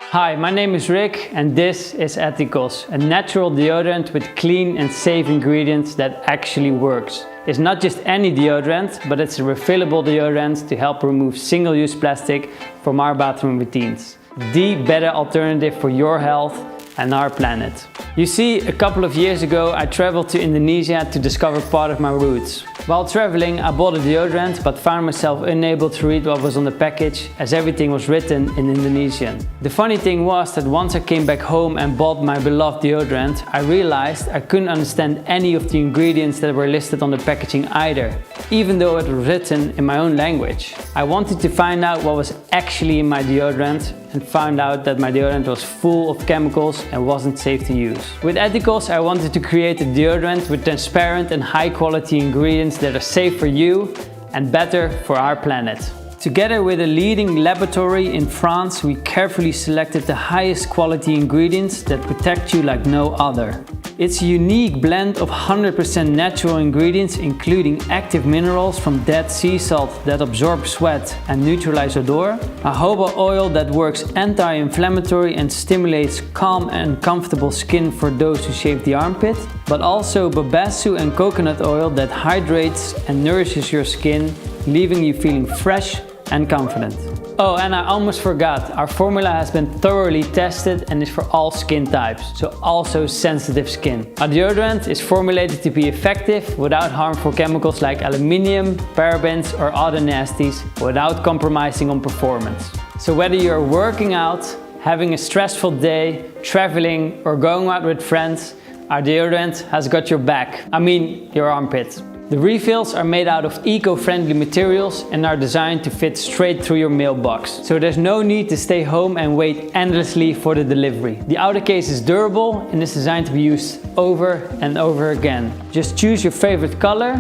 Hi, my name is Rick and this is ÉTICOS, a natural deodorant with clean and safe ingredients that actually works. It's not just any deodorant, but it's a refillable deodorant to help remove single-use plastic from our bathroom routines. The better alternative for your health and our planet. You see, a couple of years ago I traveled to Indonesia to discover part of my roots. While traveling, I bought a deodorant but found myself unable to read what was on the package as everything was written in Indonesian. The funny thing was that once I came back home and bought my beloved deodorant, I realized I couldn't understand any of the ingredients that were listed on the packaging either, even though it was written in my own language. I wanted to find out what was actually in my deodorant and found out that my deodorant was full of chemicals and wasn't safe to use. With ÉTICOS, I wanted to create a deodorant with transparent and high quality ingredients that are safe for you and better for our planet. Together with a leading laboratory in France, we carefully selected the highest quality ingredients that protect you like no other. It's a unique blend of 100% natural ingredients, including active minerals from dead sea salt that absorb sweat and neutralize odor, a jojoba oil that works anti-inflammatory and stimulates calm and comfortable skin for those who shave the armpit, but also babasu and coconut oil that hydrates and nourishes your skin, leaving you feeling fresh and confident. Oh, and I almost forgot, our formula has been thoroughly tested and is for all skin types, so also sensitive skin. Our deodorant is formulated to be effective without harmful chemicals like aluminium, parabens or other nasties, without compromising on performance. So whether you're working out, having a stressful day, traveling or going out with friends, our deodorant has got your back. I mean, your armpit. The refills are made out of eco-friendly materials and are designed to fit straight through your mailbox. So there's no need to stay home and wait endlessly for the delivery. The outer case is durable and is designed to be used over and over again. Just choose your favorite color,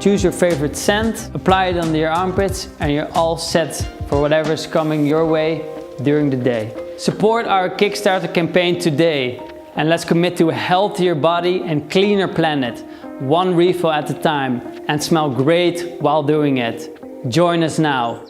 choose your favorite scent, apply it under your armpits and you're all set for whatever's coming your way during the day. Support our Kickstarter campaign today and let's commit to a healthier body and cleaner planet. One refill at a time and smell great while doing it. Join us now.